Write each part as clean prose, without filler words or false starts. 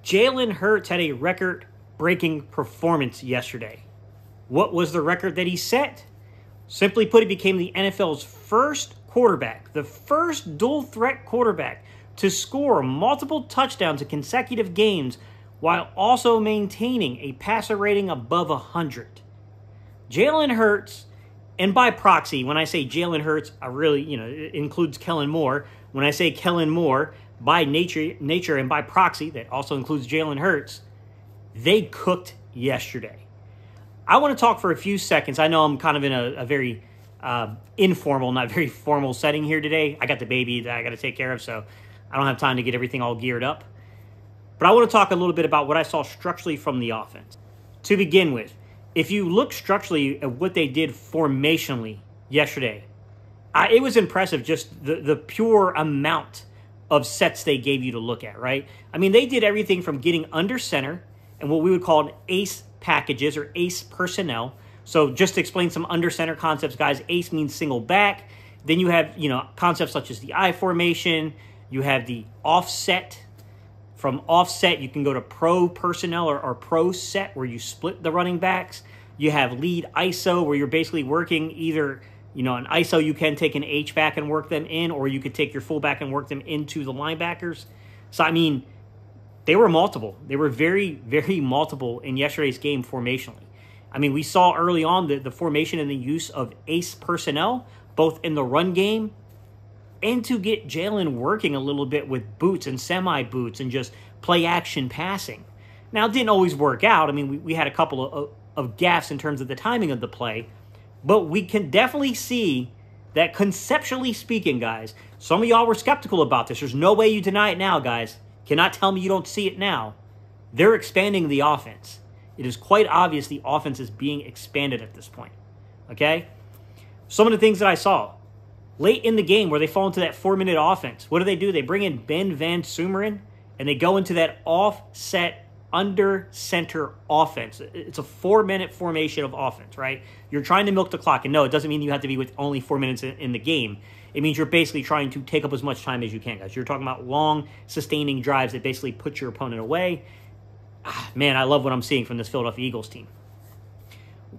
Jalen Hurts had a record-breaking performance yesterday. What was the record that he set? Simply put, he became the NFL's first quarterback, the first dual-threat quarterback to score multiple touchdowns in consecutive games while also maintaining a passer rating above 100. Jalen Hurts, and by proxy, when I say Jalen Hurts, I really, it includes Kellen Moore. When I say Kellen Moore, by nature and by proxy, that also includes Jalen Hurts, they cooked yesterday. I want to talk for a few seconds. I know I'm kind of in a very informal, not very formal setting here today. I got the baby that I got to take care of, so I don't have time to get everything all geared up. But I want to talk a little bit about what I saw structurally from the offense. To begin with, if you look structurally at what they did formationally yesterday, it was impressive, just the pure amount of sets they gave you to look at, right? I mean, they did everything from getting under center and what we would call an ace packages or ace personnel. So just to explain some under center concepts, guys, ace means single back. Then you have, concepts such as the I formation. You have the offset. From offset, you can go to pro personnel or pro set where you split the running backs. You have lead ISO where you're basically working either, an ISO you can take an H-back and work them in, or you could take your fullback and work them into the linebackers. So, I mean, they were multiple. They were very, very multiple in yesterday's game formationally. I mean, we saw early on the formation and the use of ace personnel, both in the run game and to get Jalen working a little bit with boots and semi-boots and just play action passing. Now, it didn't always work out. I mean, we had a couple of gaffes in terms of the timing of the play, but we can definitely see that conceptually speaking, guys, some of y'all were skeptical about this. There's no way you deny it now, guys. Cannot tell me you don't see it now. They're expanding the offense. It is quite obvious the offense is being expanded at this point, okay? Some of the things that I saw. Late in the game where they fall into that 4-minute offense, what do? They bring in Ben Van Sumeren, and they go into that offset under center offense. It's a 4-minute formation of offense, right? You're trying to milk the clock. And no, it doesn't mean you have to be with only 4 minutes in the game. It means you're basically trying to take up as much time as you can, guys. You're talking about long, sustaining drives that basically put your opponent away. Man, I love what I'm seeing from this Philadelphia Eagles team.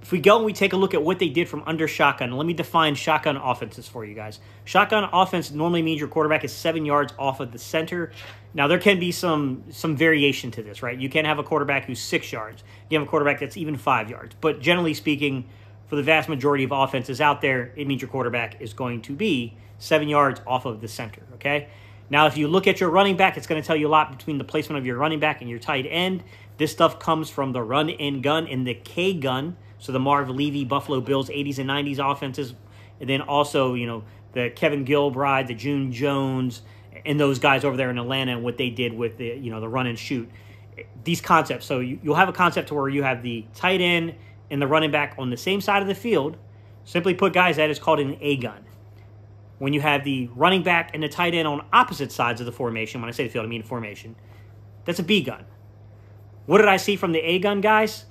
If we go and we take a look at what they did from under shotgun, let me define shotgun offenses for you guys. Shotgun offense normally means your quarterback is 7 yards off of the center. Now, there can be some variation to this, right? You can have a quarterback who's 6 yards. You have a quarterback that's even 5 yards. But generally speaking, for the vast majority of offenses out there, it means your quarterback is going to be 7 yards off of the center, okay? Now, if you look at your running back, it's going to tell you a lot between the placement of your running back and your tight end. This stuff comes from the run and gun and the K gun. So the Marv Levy, Buffalo Bills, 80s and 90s offenses. And then also, the Kevin Gilbride, the June Jones, and those guys over there in Atlanta and what they did with the, the run and shoot. These concepts. So you'll have a concept to where you have the tight end and the running back on the same side of the field. Simply put, guys, that is called an A gun. When you have the running back and the tight end on opposite sides of the formation, when I say the field, I mean formation, that's a B gun. What did I see from the A gun, guys?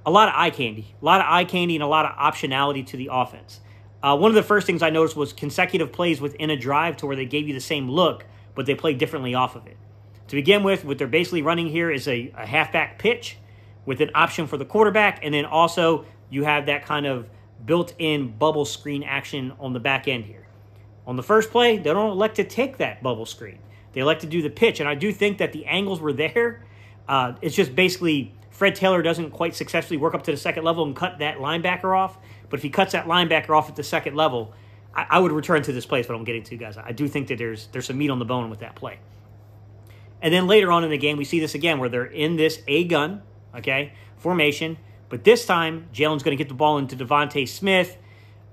A lot of eye candy. A lot of eye candy and a lot of optionality to the offense. One of the first things I noticed was consecutive plays within a drive to where they gave you the same look, but they played differently off of it. To begin with, what they're basically running here is a halfback pitch with an option for the quarterback, and then also you have that kind of built-in bubble screen action on the back end here. On the first play, they don't elect to take that bubble screen. They elect to do the pitch, and I do think that the angles were there. It's just basically Fred Taylor doesn't quite successfully work up to the second level and cut that linebacker off. But if he cuts that linebacker off at the second level, I would return to this play, but I'm getting to, guys. I do think that there's some meat on the bone with that play. And then later on in the game, we see this again where they're in this A-gun, okay, formation. But this time, Jalen's going to get the ball into Devontae Smith.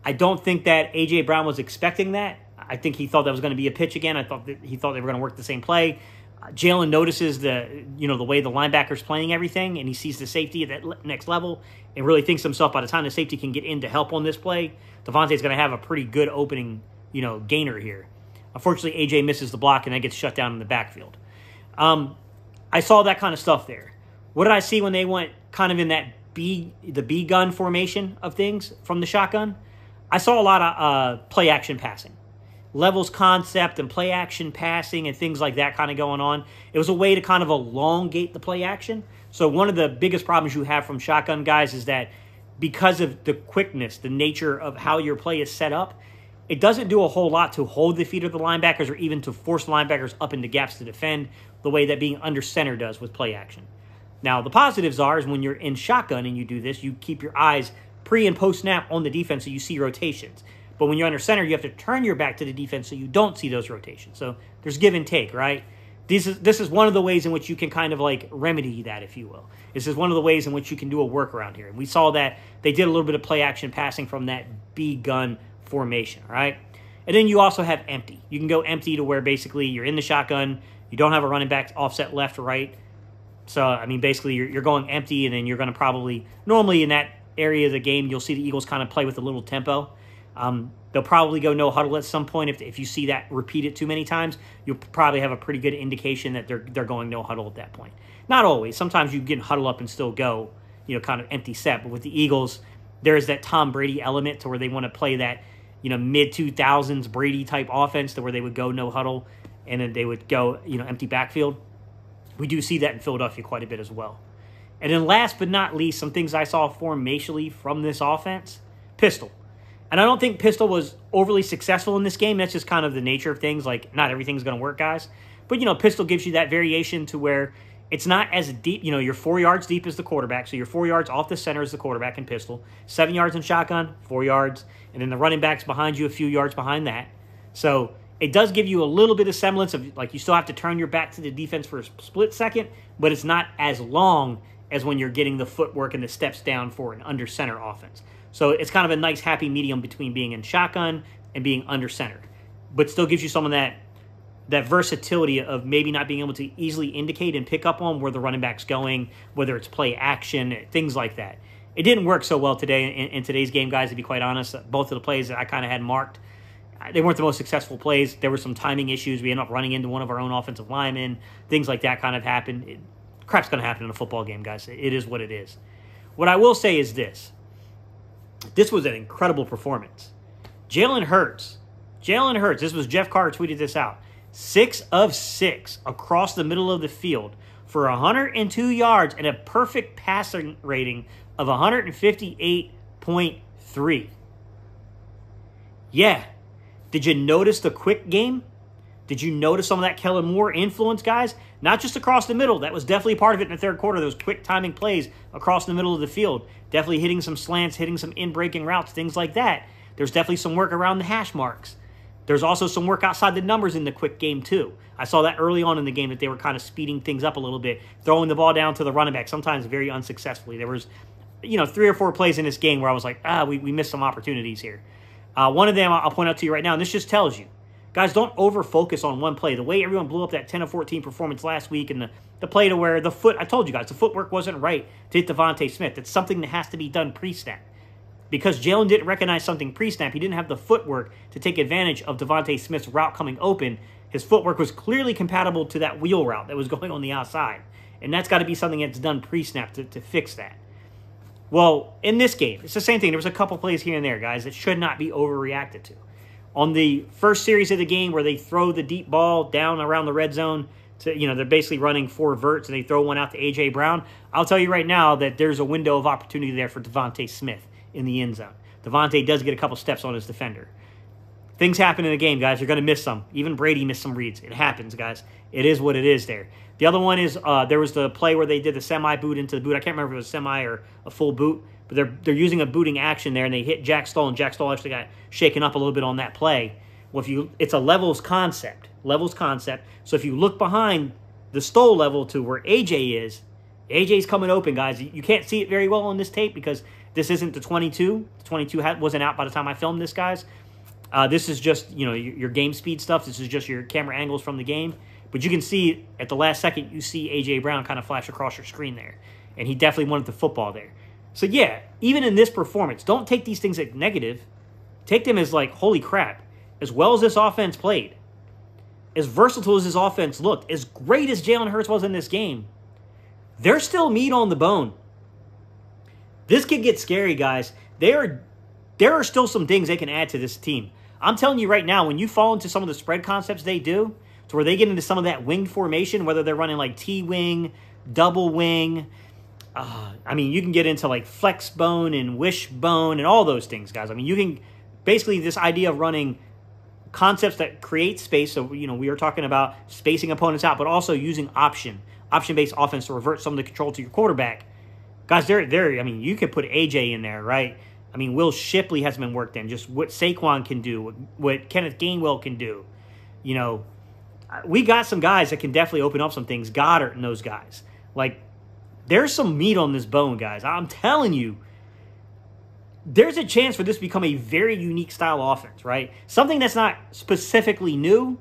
I don't think that A.J. Brown was expecting that. I think he thought that was going to be a pitch again. He thought they were going to work the same play. Jalen notices the way the linebacker's playing everything, and he sees the safety at that next level and really thinks to himself, by the time the safety can get in to help on this play, Devontae's going to have a pretty good opening, gainer here. Unfortunately, A.J. misses the block and then gets shut down in the backfield. I saw that kind of stuff there. What did I see when they went kind of in that the B gun formation of things from the shotgun? I saw a lot of play action passing. levels concept and play action passing and things like that kind of going on. It was a way to kind of elongate the play action. So one of the biggest problems you have from shotgun guys is that because of the quickness, the nature of how your play is set up, it doesn't do a whole lot to hold the feet of the linebackers or even to force linebackers up into gaps to defend the way that being under center does with play action. Now, the positives are is when you're in shotgun and you do this, you keep your eyes pre and post snap on the defense so you see rotations. But when you're under center, you have to turn your back to the defense so you don't see those rotations. So there's give and take, right? This is one of the ways in which you can kind of like remedy that, if you will. This is one of the ways in which you can do a workaround here. And we saw that they did a little bit of play action passing from that B gun formation, right? And then you also have empty. You can go empty to where basically you're in the shotgun, you don't have a running back offset left or right. So, I mean, basically you're going empty, and then you're going to probably, normally in that area of the game, you'll see the Eagles kind of play with a little tempo. They'll probably go no huddle at some point. If you see that repeated too many times, you'll probably have a pretty good indication that they're going no huddle at that point. Not always. Sometimes you can huddle up and still go, kind of empty set. But with the Eagles, there's that Tom Brady element to where they want to play that, mid-2000s Brady-type offense to where they would go no huddle and then they would go, empty backfield. We do see that in Philadelphia quite a bit as well. And then last but not least, some things I saw formationally from this offense, pistol. And I don't think pistol was overly successful in this game. That's just kind of the nature of things. Like, not everything's going to work, guys. But, pistol gives you that variation to where it's not as deep. You're 4 yards deep as the quarterback. So you're 4 yards off the center as the quarterback in pistol. 7 yards in shotgun, 4 yards. And then the running back's behind you, a few yards behind that. So it does give you a little bit of semblance of, like, you still have to turn your back to the defense for a split second. But it's not as long as when you're getting the footwork and the steps down for an under center offense. So it's kind of a nice happy medium between being in shotgun and being under center, but still gives you some of that versatility of maybe not being able to easily indicate and pick up on where the running back's going, whether it's play action, things like that. It didn't work so well today in today's game, guys, to be quite honest. Both of the plays that I kind of had marked, they weren't the most successful plays. There were some timing issues. We ended up running into one of our own offensive linemen. Things like that kind of happened. Crap's going to happen in a football game, guys. It is what it is. What I will say is this. This was an incredible performance. Jalen Hurts, this was Jeff Carr tweeted this out, 6 of 6 across the middle of the field for 102 yards and a perfect passing rating of 158.3. Yeah. Did you notice the quick game? Did you notice some of that Kellen Moore influence, guys? Not just across the middle. That was definitely part of it in the third quarter, those quick timing plays across the middle of the field. Definitely hitting some slants, hitting some in-breaking routes, things like that. There's definitely some work around the hash marks. There's also some work outside the numbers in the quick game, too. I saw that early on in the game that they were kind of speeding things up a little bit, throwing the ball down to the running back, sometimes very unsuccessfully. There was, 3 or 4 plays in this game where I was like, we missed some opportunities here. One of them I'll point out to you right now, and this just tells you. Guys, don't over-focus on one play. The way everyone blew up that 10 of 14 performance last week and the play to where I told you guys, the footwork wasn't right to hit Devontae Smith. It's something that has to be done pre-snap. Because Jalen didn't recognize something pre-snap, he didn't have the footwork to take advantage of Devontae Smith's route coming open. His footwork was clearly compatible to that wheel route that was going on the outside. And that's got to be something that's done pre-snap to fix that. Well, in this game, it's the same thing. There was a couple plays here and there, guys, that should not be overreacted to. On the first series of the game where they throw the deep ball down around the red zone, they're basically running 4 verts and they throw one out to A.J. Brown, I'll tell you right now that there's a window of opportunity there for Devontae Smith in the end zone. Devontae does get a couple steps on his defender. Things happen in the game, guys. You're going to miss some. Even Brady missed some reads. It happens, guys. It is what it is there. The other one is there was the play where they did the semi-boot into the boot. I can't remember if it was semi or a full boot. But they're using a booting action there, and they hit Jack Stoll, and Jack Stoll actually got shaken up a little bit on that play. Well, it's a levels concept. So if you look behind the Stoll level to where AJ is, AJ's coming open, guys. You can't see it very well on this tape because this isn't the 22. The 22 wasn't out by the time I filmed this, guys. This is just your game speed stuff. This is just your camera angles from the game. But you can see at the last second, you see A.J. Brown kind of flash across your screen there. And he definitely wanted the football there. So, yeah, even in this performance, don't take these things as negative. Take them as like, holy crap. As well as this offense played, as versatile as this offense looked, as great as Jalen Hurts was in this game, there's still meat on the bone. This could get scary, guys. There are still some things they can add to this team. I'm telling you right now, when you fall into some of the spread concepts they do, to where they get into some of that winged formation, whether they're running like T-wing, double wing, I mean, you can get into like flex bone and wishbone and all those things, guys. I mean, you can basically this idea of running concepts that create space. So, you know, we are talking about spacing opponents out, but also using option-based offense to revert some of the control to your quarterback. Guys, I mean, you could put AJ in there, right? I mean, Will Shipley has been worked in. Just what Saquon can do, what Kenneth Gainwell can do. You know, we got some guys that can definitely open up some things. Goddard and those guys. Like, there's some meat on this bone, guys. I'm telling you, there's a chance for this to become a very unique style offense, right? Something that's not specifically new,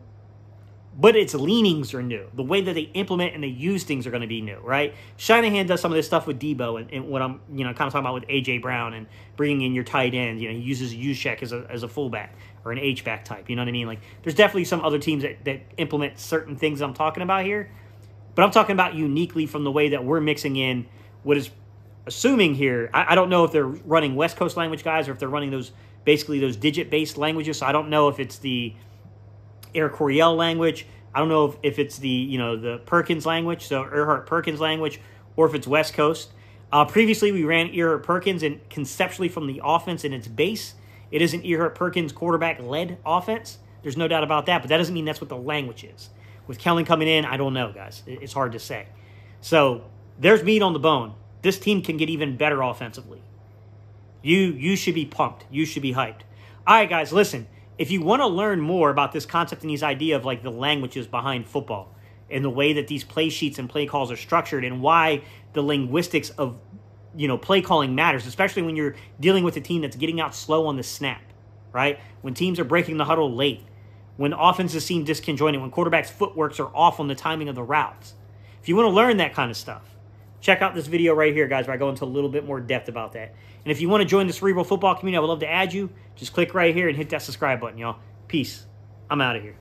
but its leanings are new. The way that they implement and they use things are going to be new, right? Shanahan does some of this stuff with Debo and what I'm, you know, kind of talking about with A.J. Brown and bringing in your tight end. You know, he uses Juszczyk as a fullback or an H-back type. You know what I mean? Like, there's definitely some other teams that implement certain things I'm talking about here. But I'm talking about uniquely from the way that we're mixing in what is assuming here. I don't know if they're running West Coast language guys or if they're running those digit-based languages. So I don't know if it's the Air Coryell language. I don't know if it's the, you know, the Perkins language, so Earhart Perkins language, or if it's West Coast. Previously, we ran Earhart Perkins, and conceptually from the offense and its base, it is an Earhart Perkins quarterback-led offense. There's no doubt about that, but that doesn't mean that's what the language is. With Kellen coming in, I don't know, guys. It's hard to say. So there's meat on the bone. This team can get even better offensively. You should be pumped. You should be hyped. All right, guys, listen. If you want to learn more about this concept and these idea of like the languages behind football and the way that these play sheets and play calls are structured and why the linguistics of, you know, play calling matters, especially when you're dealing with a team that's getting out slow on the snap, right? When teams are breaking the huddle late, when offenses seem disconjointed, when quarterbacks' footworks are off on the timing of the routes. If you want to learn that kind of stuff, check out this video right here, guys, where I go into a little bit more depth about that. And if you want to join the Cerebral Football community, I would love to add you. Just click right here and hit that subscribe button, y'all. Peace. I'm out of here.